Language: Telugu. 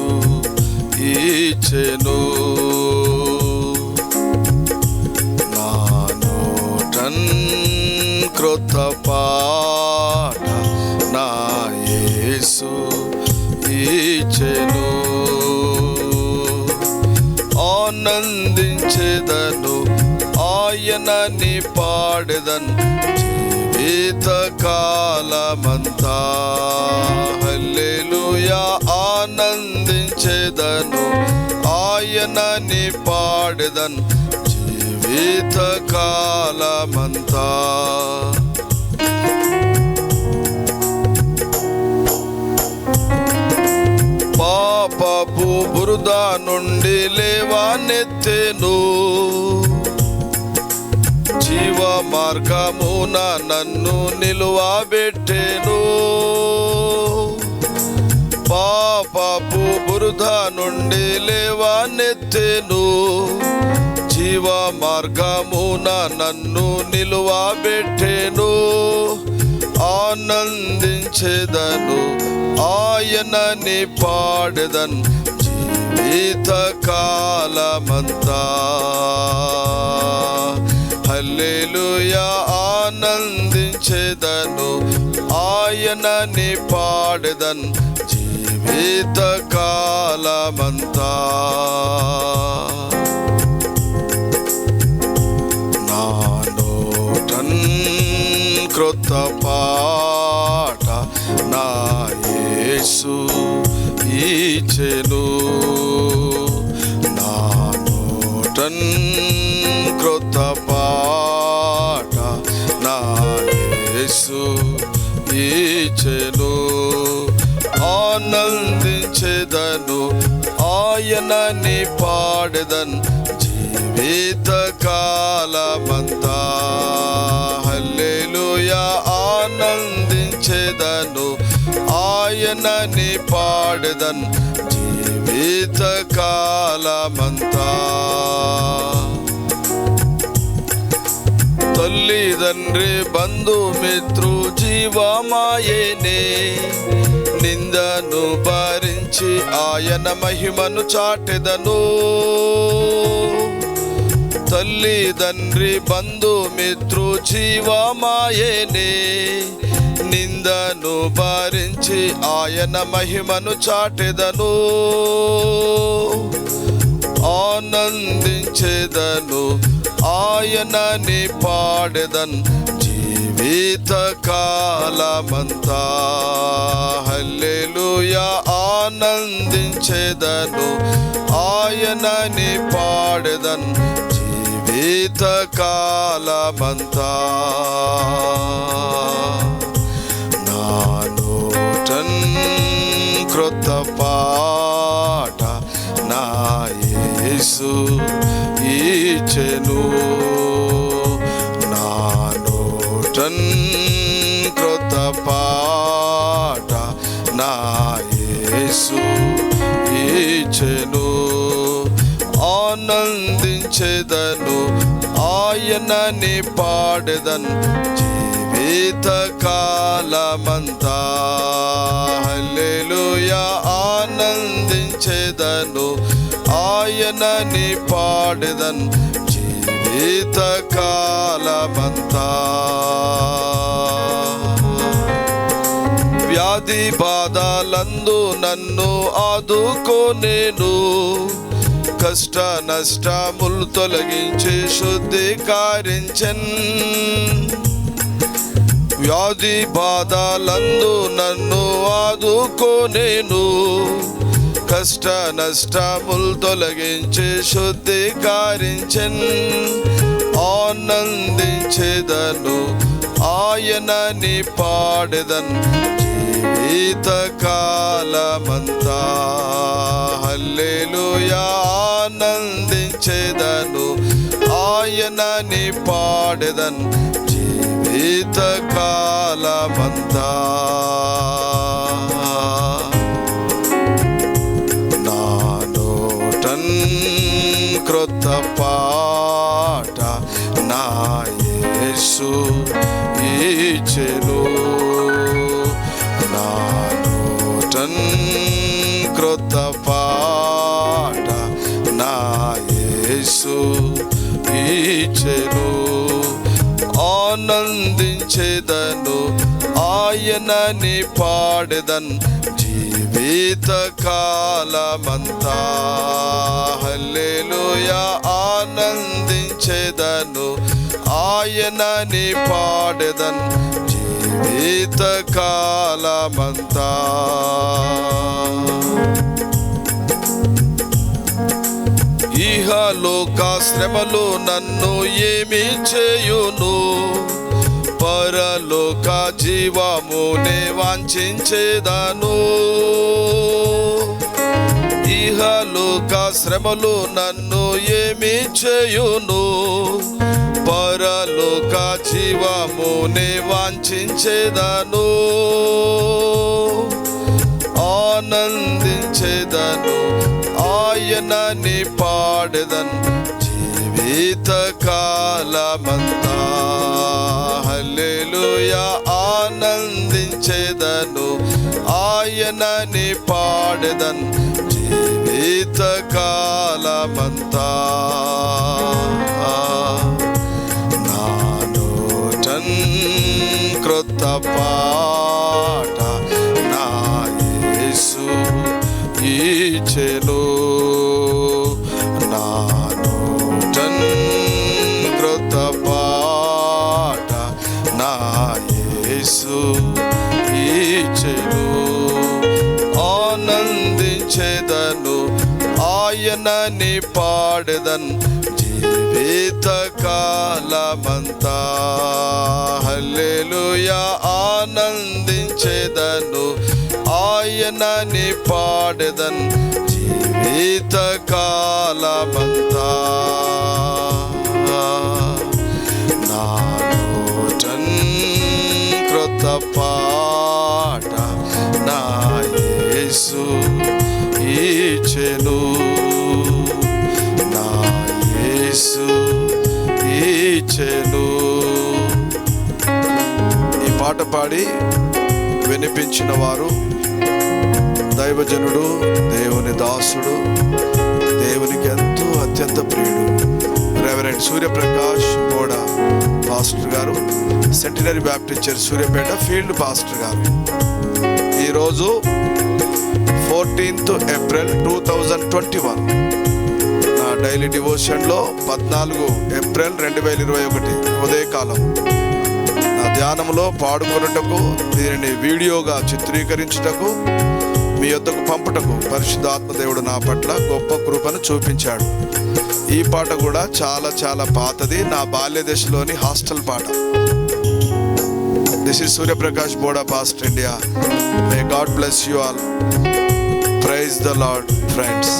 యేసు ఇచ్చెను. నా నోటన్ క్రొత్త పాట నా యేసు ఇచ్చెను. ఆనందించెదను ఆయనని పాడెదను జీవిత కాలమంతా. హల్లెలూయా. ఆనందించెదను ఆయనని పాడెదను జీవిత కాలమంతా. పాపపు బురద నుండి లేవనెత్తెను, జీవ మార్గమున నన్ను నిలువబెట్టెను. పాపపు బురద నుండి లేవనెత్తెను, జీవ మార్గమున నన్ను నిలువబెట్టెను. ఆనందించెదను ఆయనని పాడెదను జీవిత కాలమంతా. హల్లెలూయా. ఆనందించెదను ఆయనని పాడెదను జీవిత కాలమంతా. నా నోటన్ క్రొత్త పాట నా యేసు ఇచ్చెను. నా నోటన్ క్రొత్త పాట నా యేసు ఇచ్చెను. ఆనందించెదను ఆయనని పాడెదను జీవిత కాలమంతా. హల్లెలూయా. ఆనందించెదను ఆయనని పాడెదను జీవిత కాలమంతా. తల్లిదండ్రి బంధుమిత్రు జీవమాయనే, నిందను భరించి ఆయన మహిమను చాటెదను. తల్లిదండ్రి బంధుమిత్రు జీవమాయనే, నిందను భరించి ఆయన మహిమను చాటెదను. ఆనందించెదను ఆయనని పాడెదను జీవిత కాలమంతా. హల్లెలూయా. ఆనందించెదను ఆయనని పాడెదను జీవిత కాలమంతా. నా నోటన్ క్రొత్త పాట నా యేసు ఇచ్చెను. నా నోటన్ క్రొత్త పాట నా యేసు ఇచ్చెను. ఆనందించెదను ఆయనని పాడెదను జీవిత కాలమంతా. హల్లెలూయా. ఆనందించెదను ఆయనని పాడెదను జీవిత కాలమంతా. వ్యాధి బాధలందు నన్ను ఆదుకొనెను, కష్ట నష్టములు తొలగించి శుద్ధీకరించెన్. వ్యాధి బాధలందు నన్ను ఆదుకొనెను, కష్ట నష్టములు తొలగించి శుద్ధీకరించెన్. ఆనందించెదను ఆయనని పాడెదను జీవిత కాలమంతా. హల్లెలూయా. ఆనందించెదను ఆయనని పాడెదను జీవిత కాలమంతా. నా నోటన్ క్రొత్త పాట నా యేసు ఇచ్చెను. నా నోటన్ క్రొత్త పాట నా యేసు ఇచ్చెను. ఆనందించేదను ఆయనని పాడెదన్ జీవిత కాలమంతా. హల్లెలూయా. ఆనందించేదను ఆయనని పాడెదన్ జీవిత కాలమంతా. ఇహలోక శ్రమలు నన్ను ఏమి చేయును, పరలోక జీవమునే వాంఛించేదను. ఇహలోక శ్రమలు నన్ను ఏమి చేయును, పరలోక జీవమునే వాంఛించేదను. ఆనందించేదను ఆయనని పాడెదన్ జీవిత కాలమంతా. హల్లెలూయా. ఆనందించేదను ఆయనని పాడెదన్ జీవిత కాలమంతా. నా నోటన్ క్రొత్త పాట నా యేసు ఇచ్చెను. నా నోటన్ క్రొత్త పాట నా యేసు ఇచ్చెను. ఆనందించేదను ఆయనని పాడెదన్ జీవిత కాలమంతా. హల్లెలూయా. ఆనందించేదను ఆయనని పాడెదన్ జీవిత కాలమంతా. నా నోటన్ క్రొత్త పాట నా యేసు ఇచ్చెను. నా యేసు ఇచ్చెను. ఈ పాట పాడి వినిపించిన వారు దైవజనుడు, దేవుని దాసుడు, దేవునికి ఎంతో అత్యంత ప్రియుడు రెవరెండ్ సూర్యప్రకాష్ బోడా పాస్టర్ గారు, centenary Baptist church Suryapet field pastor గారు. ఈరోజు 14th ఏప్రిల్ 2021 నా డైలీ డివోషన్లో 14 ఏప్రిల్ 2021 ఉదయకాలం నా ధ్యానంలో పాడుకొనుటకు, దీనిని వీడియోగా చిత్రీకరించుటకు, మీ యొద్దకు పంపుటకు పరిశుద్ధాత్మ దేవుడు నా పట్ల గొప్ప కృపను చూపించాడు. ఈ పాట కూడా చాలా పాతది, నా బాల్య దశలోని హాస్టల్ పాట. This is Suryaprakash Boda pastor India. May God bless you all. Praise the lord friends.